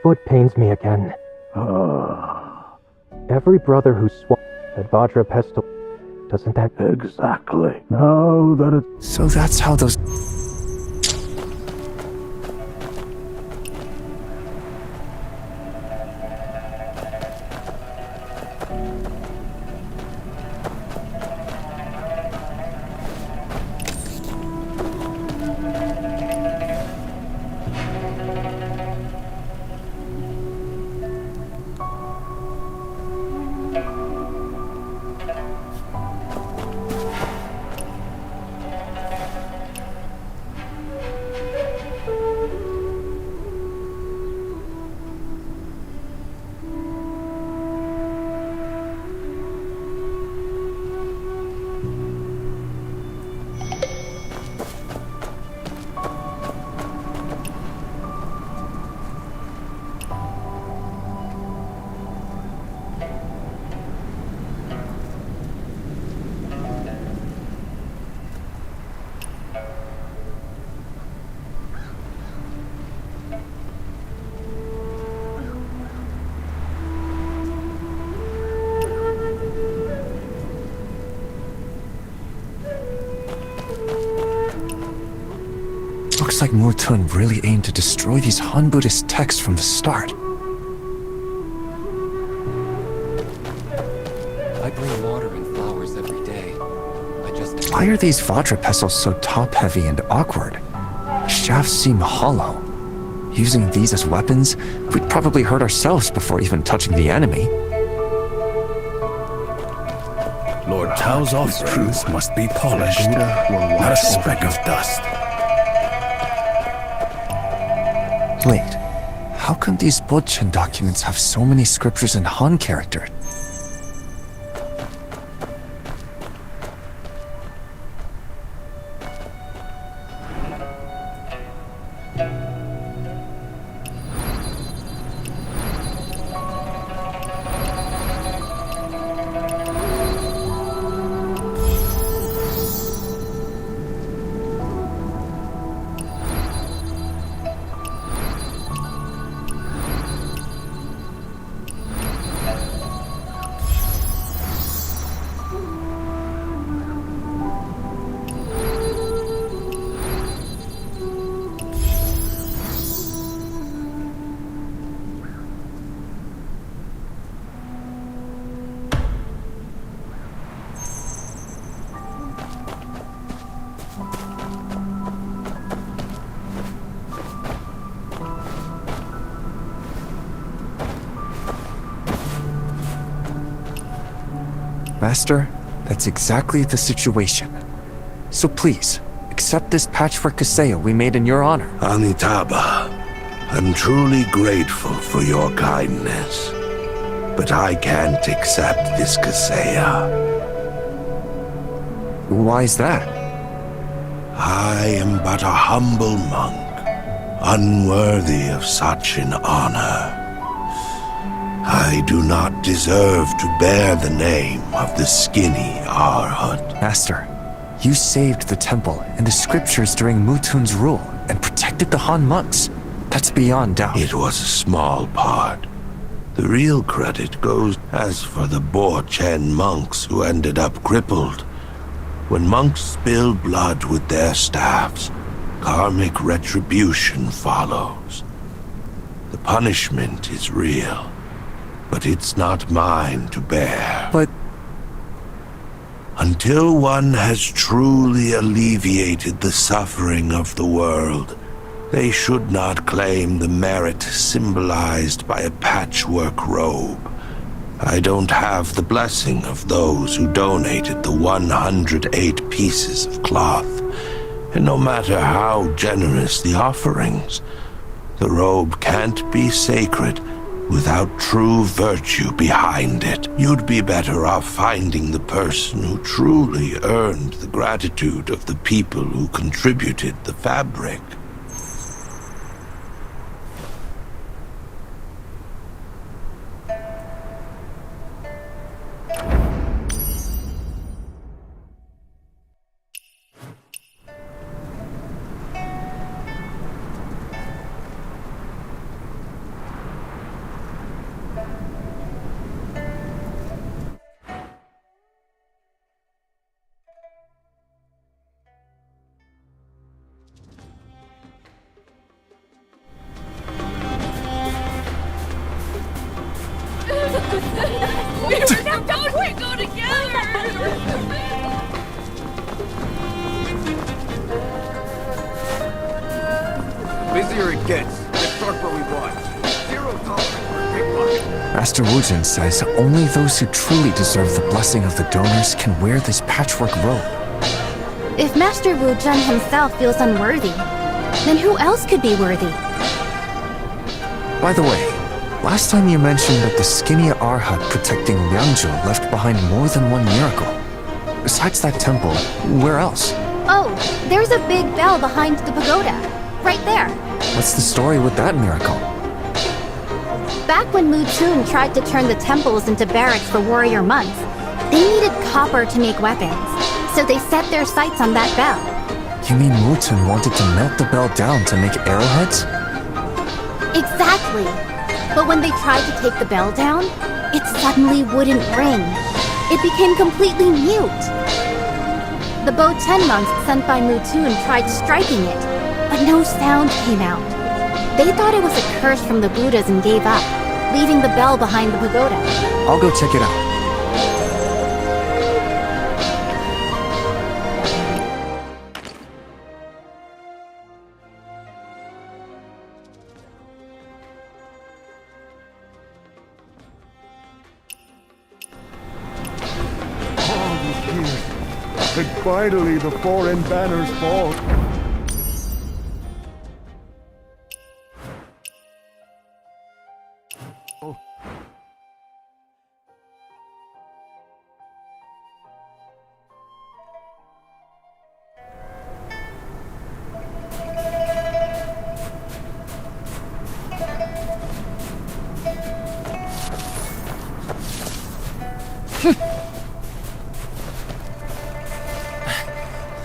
foot pains me again. Every brother who swung at Vajra Pestle, doesn't that... Exactly. Now that it... So that's how those... Looks like Mutun really aimed to destroy these Han Buddhist texts from the start. I bring water and flowers every day. Why are these Vajra pestles so top-heavy and awkward? Shafts seem hollow. Using these as weapons, we'd probably hurt ourselves before even touching the enemy. Lord Tao's offerings must be polished. Not a speck of dust. Wait, how come these Bodchen documents have so many scriptures in Han character? Master, that's exactly the situation. So please, accept this patchwork Kaseya we made in your honor. Amitabha, I'm truly grateful for your kindness, but I can't accept this Kaseya. Why is that? I am but a humble monk, unworthy of such an honor. I do not deserve to bear the name of the skinny Arhat. Master, you saved the temple and the scriptures during Mutun's rule and protected the Han monks. That's beyond doubt. It was a small part. The real credit goes as for the Bodchen monks who ended up crippled. When monks spill blood with their staffs, karmic retribution follows. The punishment is real, but it's not mine to bear. But until one has truly alleviated the suffering of the world, they should not claim the merit symbolized by a patchwork robe. I don't have the blessing of those who donated the 108 pieces of cloth, and no matter how generous the offerings, the robe can't be sacred without true virtue behind it. You'd be better off finding the person who truly earned the gratitude of the people who contributed the fabric. kids. Let's start where we want. Zero tolerance for pickpocket. Master Wujin says only those who truly deserve the blessing of the donors can wear this patchwork robe. If Master Wu Zhen himself feels unworthy, then who else could be worthy? By the way, last time you mentioned that the skinny Arhat protecting Liangzhou left behind more than one miracle. Besides that temple, where else? Oh, there's a big bell behind the pagoda. Right there. What's the story with that miracle? Back when Mu Tun tried to turn the temples into barracks for warrior monks, they needed copper to make weapons, so they set their sights on that bell. You mean Mutun wanted to melt the bell down to make arrowheads? Exactly. But when they tried to take the bell down, it suddenly wouldn't ring. It became completely mute. The Bo Ten monks sent by Mu Tun tried striking it, but no sound came out. They thought it was a curse from the Buddhas and gave up, leaving the bell behind the pagoda. I'll go check it out. All these years. And finally the foreign banners fall.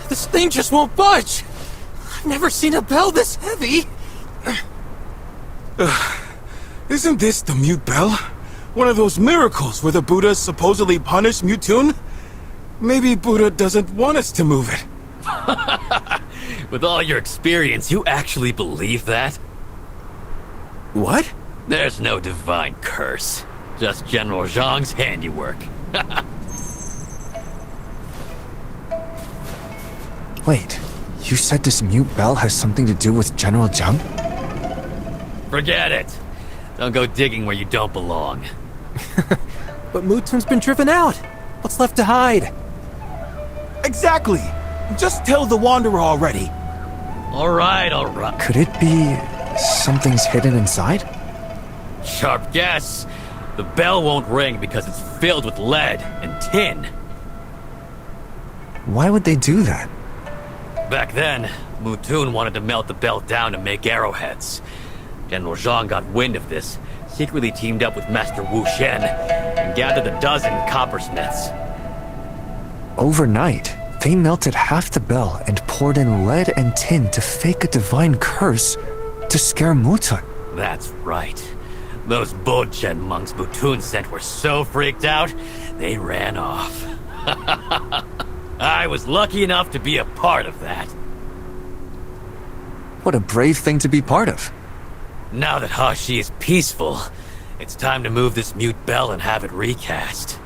This thing just won't budge! I've never seen a bell this heavy! Isn't this the mute bell? One of those miracles where the Buddha supposedly punished Mutun? Maybe Buddha doesn't want us to move it. With all your experience, you actually believe that? What? There's no divine curse. Just General Zhang's handiwork. Wait, you said this mute bell has something to do with General Zhang? Forget it. Don't go digging where you don't belong. But Mutun's been driven out. What's left to hide? Exactly! Just tell the Wanderer already. Alright, alright. Could it be something's hidden inside? Sharp guess. The bell won't ring because it's filled with lead and tin. Why would they do that? Back then, Mutun wanted to melt the bell down to make arrowheads. General Zhang got wind of this, secretly teamed up with Master Wu Shen, and gathered a dozen coppersmiths. Overnight, they melted half the bell and poured in lead and tin to fake a divine curse to scare Mutun. That's right. Those Bochen monks Mutun sent were so freaked out, they ran off. I was lucky enough to be a part of that. What a brave thing to be part of. Now that Hashi is peaceful, it's time to move this mute bell and have it recast.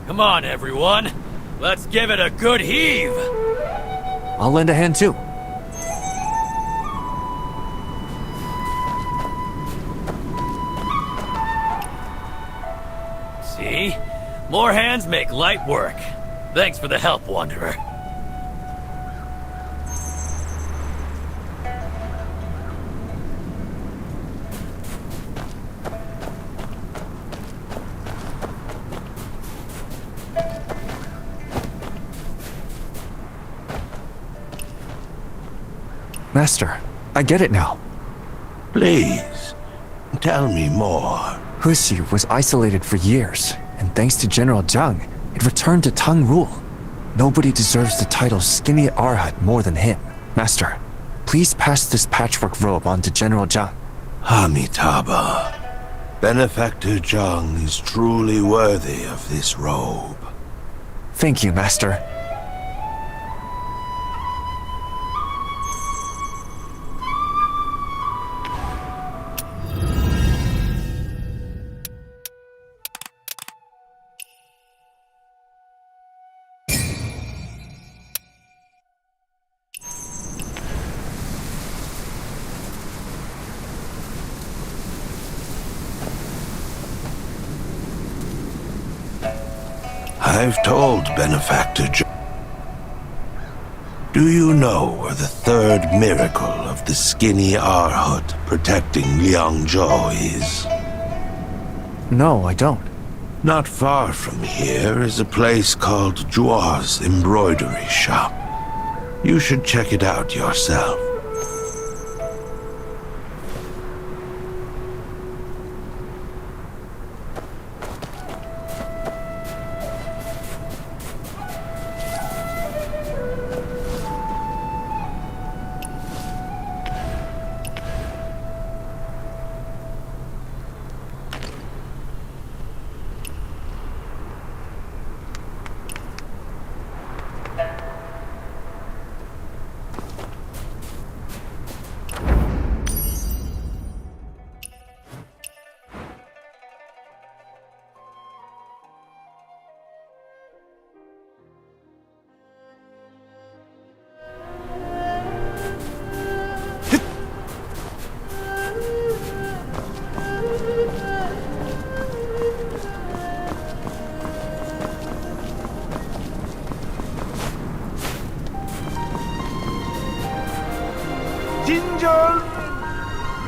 Come on, everyone. Let's give it a good heave. I'll lend a hand too. See? More hands make light work. Thanks for the help, Wanderer. Master, I get it now. Please, tell me more. Huxi was isolated for years, and thanks to General Zhang, it returned to Tang rule. Nobody deserves the title Skinny Arhat more than him. Master, please pass this patchwork robe on to General Zhang. Amitabha. Benefactor Zhang is truly worthy of this robe. Thank you, Master. I've told Benefactor Do you know where the third miracle of the skinny Arhut protecting Liangzhou is? No, I don't. Not far from here is a place called Zhuo's Embroidery Shop. You should check it out yourself.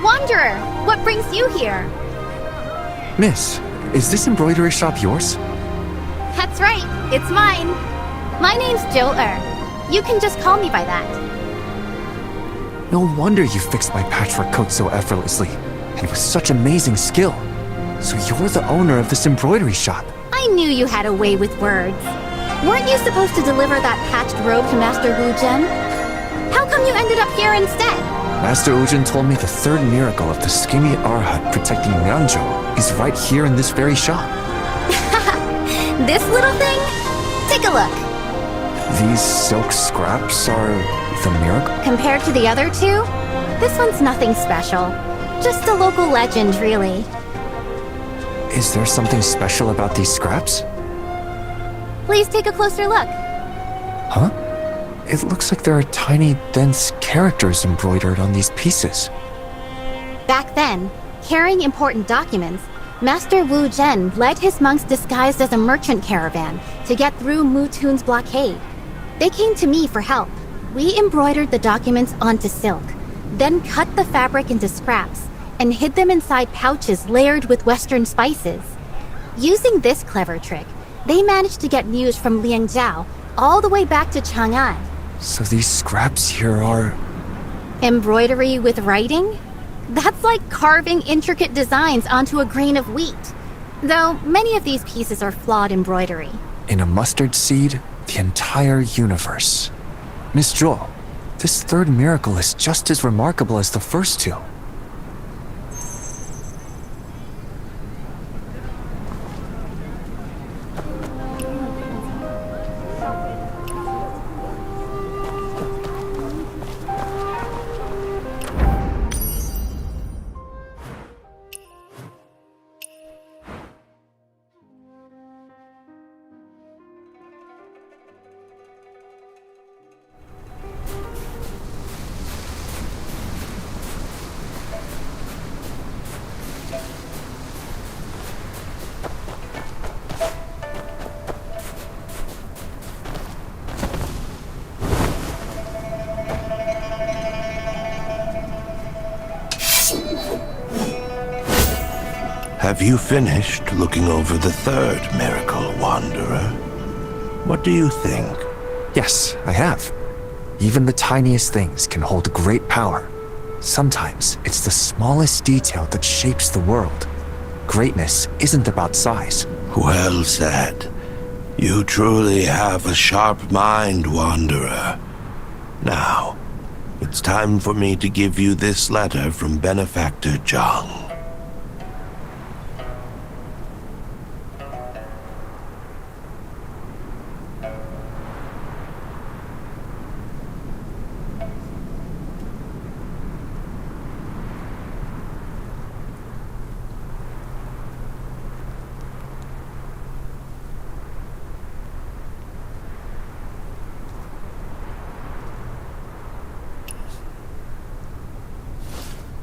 Wanderer, what brings you here? Miss, is this embroidery shop yours? That's right, it's mine. My name's Joe-er. You can just call me by that. No wonder you fixed my patchwork coat so effortlessly, and with such amazing skill. So you're the owner of this embroidery shop. I knew you had a way with words. Weren't you supposed to deliver that patched robe to Master Wu Zhen? How come you ended up here instead? Master Ujin told me the third miracle of the skinny Arhat protecting Liangzhou is right here in this very shop. This little thing? Take a look. These silk scraps are the miracle? Compared to the other two, this one's nothing special. Just a local legend, really. Is there something special about these scraps? Please take a closer look. Huh? It looks like there are tiny, dense characters embroidered on these pieces. Back then, carrying important documents, Master Wu Zhen led his monks disguised as a merchant caravan to get through Mutun's blockade. They came to me for help. We embroidered the documents onto silk, then cut the fabric into scraps, and hid them inside pouches layered with Western spices. Using this clever trick, they managed to get news from Liangzhou all the way back to Chang'an. So these scraps here are... Embroidery with writing? That's like carving intricate designs onto a grain of wheat. Though many of these pieces are flawed embroidery. In a mustard seed, the entire universe. Miss Jewel, this third miracle is just as remarkable as the first two. Have you finished looking over the third miracle, Wanderer? What do you think? Yes, I have. Even the tiniest things can hold great power. Sometimes it's the smallest detail that shapes the world. Greatness isn't about size. Well said. You truly have a sharp mind, Wanderer. Now, it's time for me to give you this letter from Benefactor Zhang.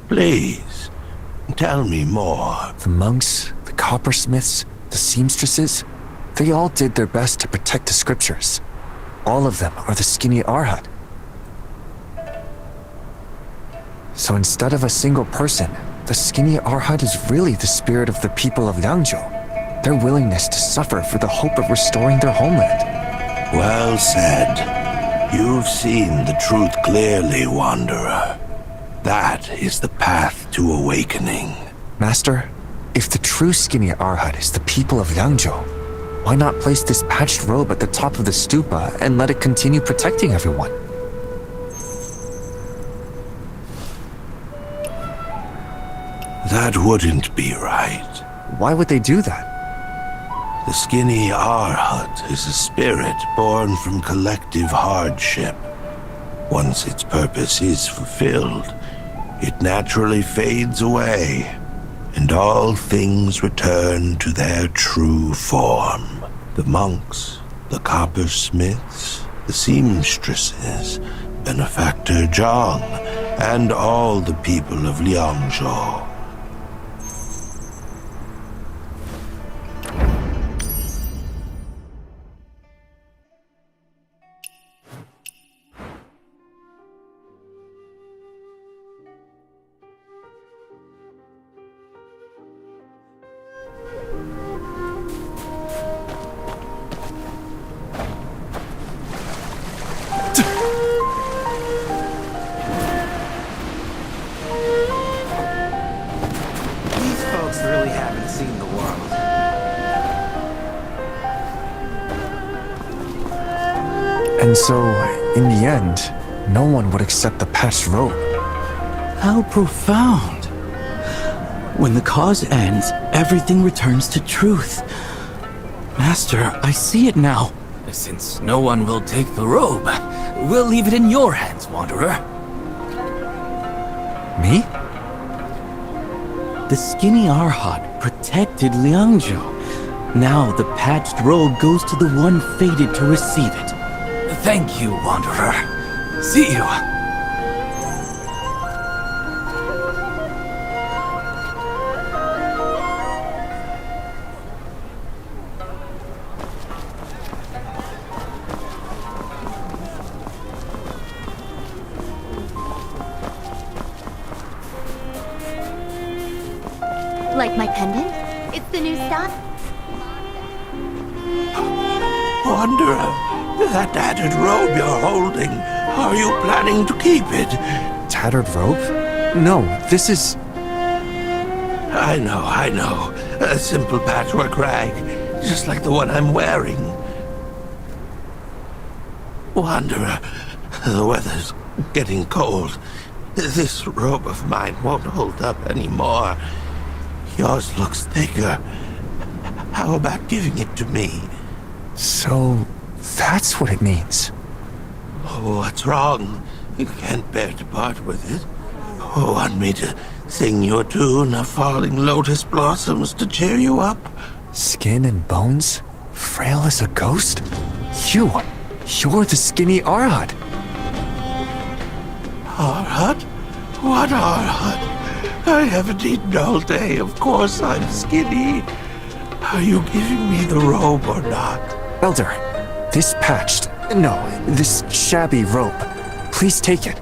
Please, tell me more. The monks, the coppersmiths, the seamstresses, They all did their best to protect the scriptures. All of them are the skinny Arhat. So instead of a single person, the skinny Arhat is really the spirit of the people of Liangzhou. Their willingness to suffer for the hope of restoring their homeland. Well said. You've seen the truth clearly, Wanderer. That is the path to awakening. Master, if the true skinny Arhat is the people of Liangzhou, why not place this patched robe at the top of the stupa and let it continue protecting everyone? That wouldn't be right. Why would they do that? The skinny Arhat is a spirit born from collective hardship. Once its purpose is fulfilled, it naturally fades away, and all things return to their true form. The monks, the coppersmiths, the seamstresses, Benefactor Zhang, and all the people of Liangzhou. These folks really haven't seen the world. And so, in the end, no one would accept the patched robe. How profound. When the cause ends, everything returns to truth. Master, I see it now. Since no one will take the robe, we'll leave it in your hands, Wanderer. Me? The skinny Arhat protected Liangzhou. Now the patched robe goes to the one fated to receive it. Thank you, Wanderer. See you. Like my pendant? It's the new style. Wanderer, that tattered robe you're holding, are you planning to keep it? Tattered robe? No, this is... I know. A simple patchwork rag, just like the one I'm wearing. Wanderer, the weather's getting cold. This robe of mine won't hold up anymore. Yours looks thicker. How about giving it to me? So, that's what it means. Oh, what's wrong? You can't bear to part with it. Oh, want me to sing you a tune of falling lotus blossoms to cheer you up? Skin and bones? Frail as a ghost? You're the skinny Arhat. Arhat? What Arhat? I haven't eaten all day. Of course I'm skinny. Are you giving me the robe or not? Elder, this this shabby robe. Please take it.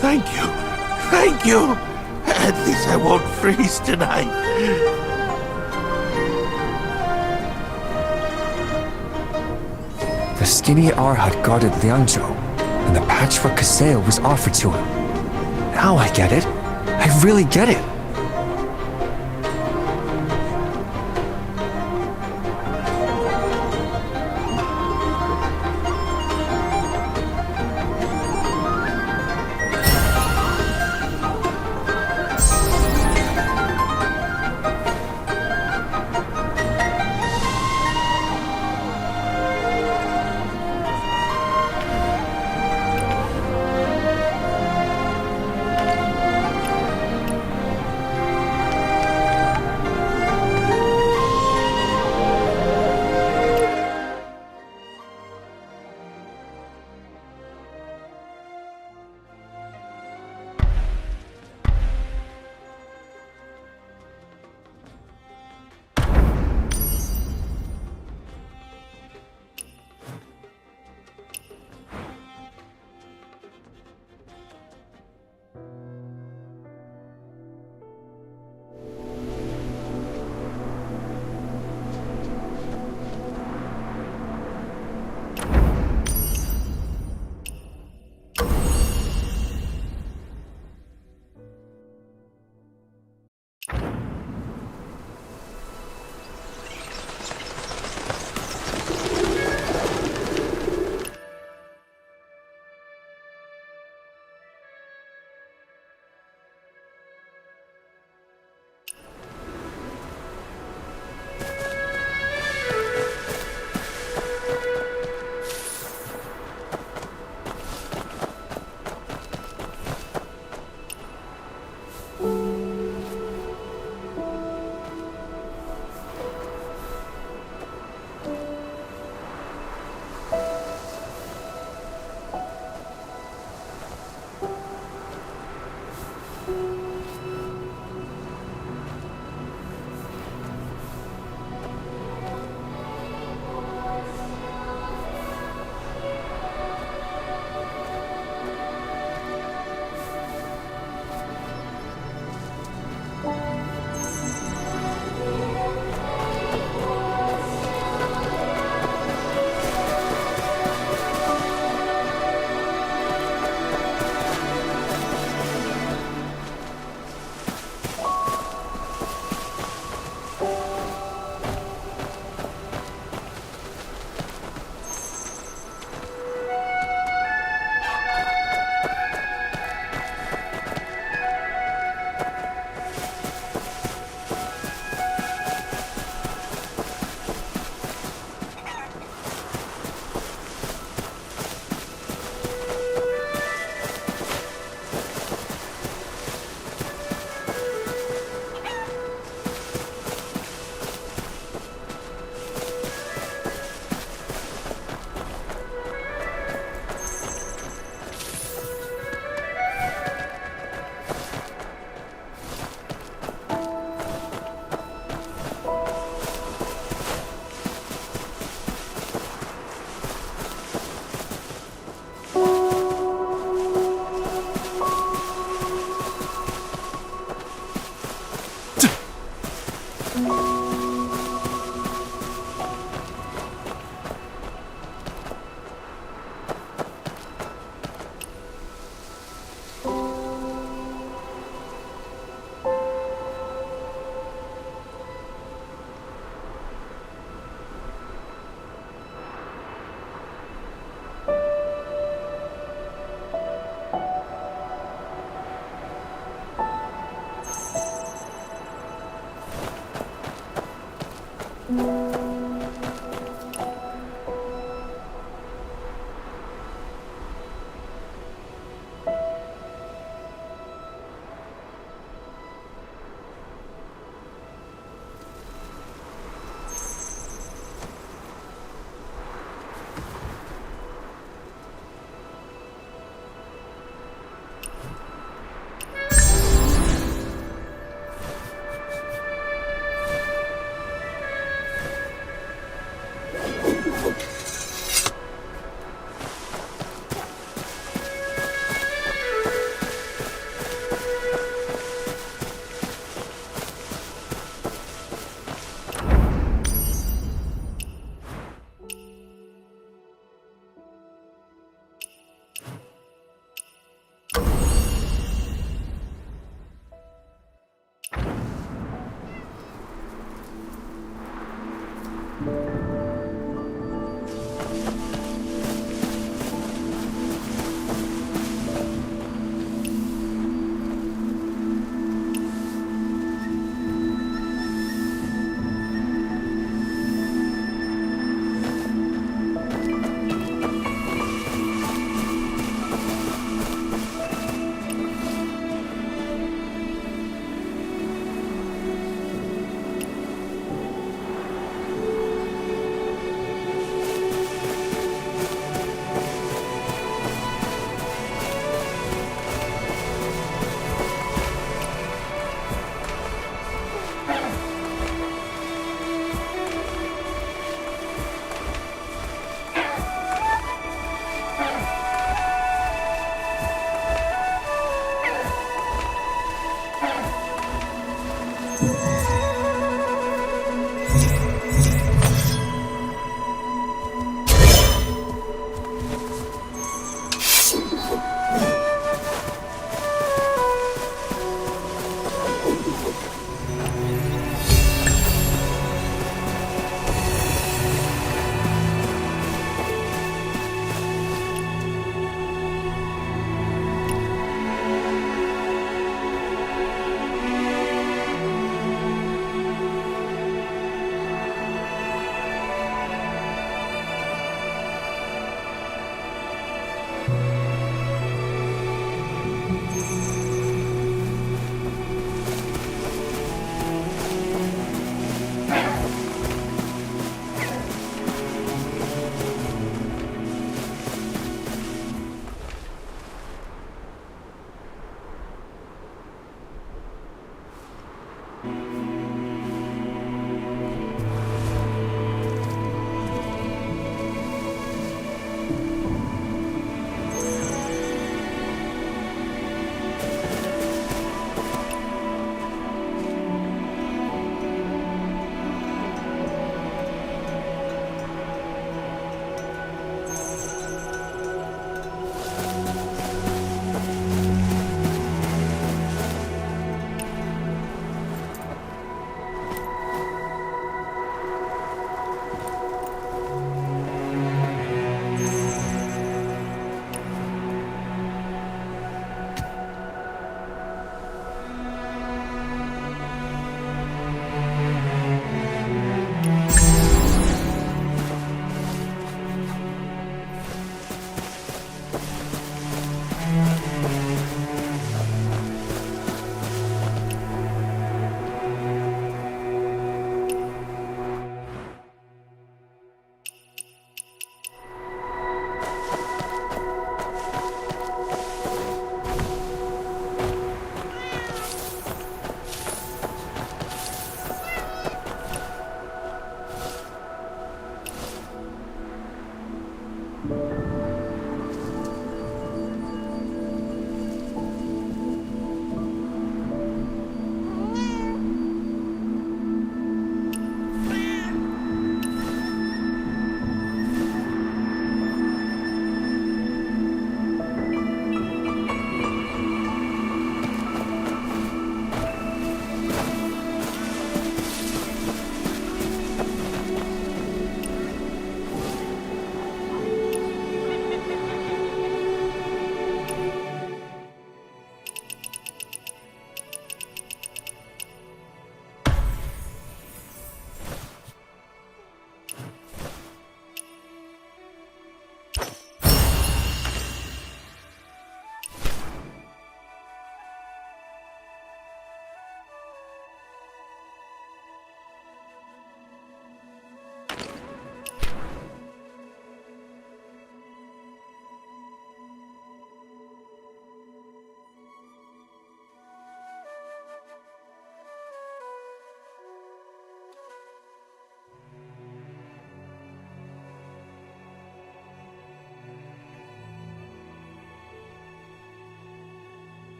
Thank you. At least I won't freeze tonight. The skinny Arhat guarded Liangzhou, and the patchwork Kaseo was offered to him. Now I get it. I really get it.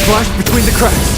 flashed between the cracks.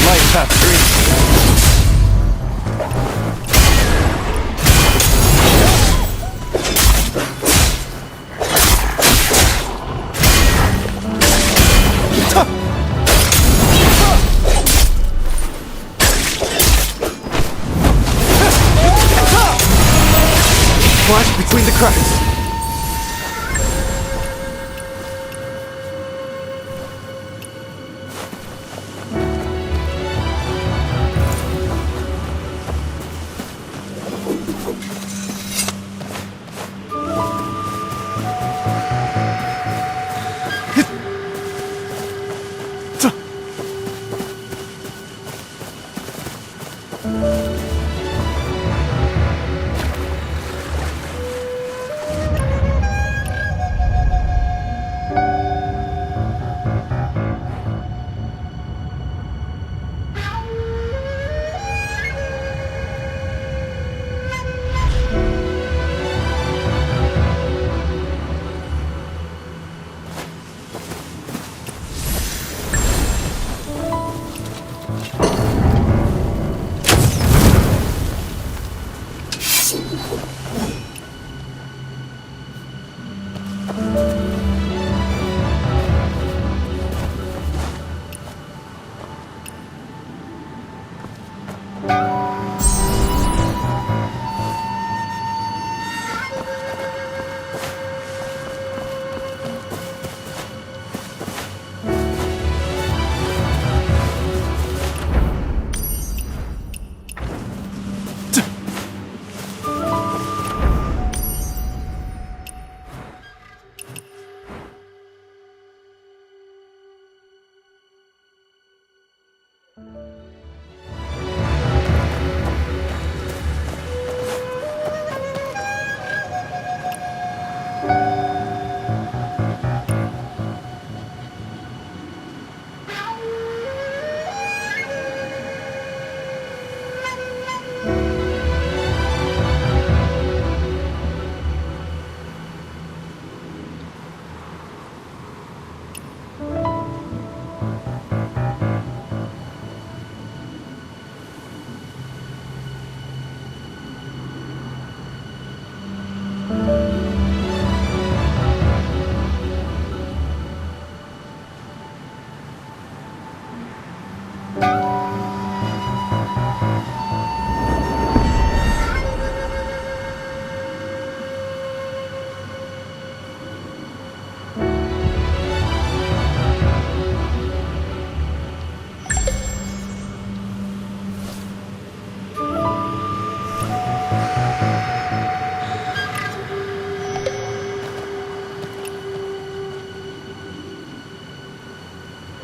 Light path 3. flash between the cracks.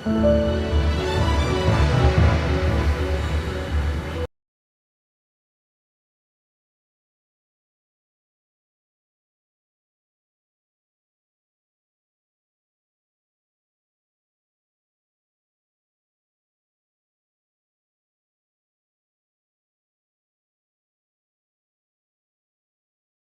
Thank you.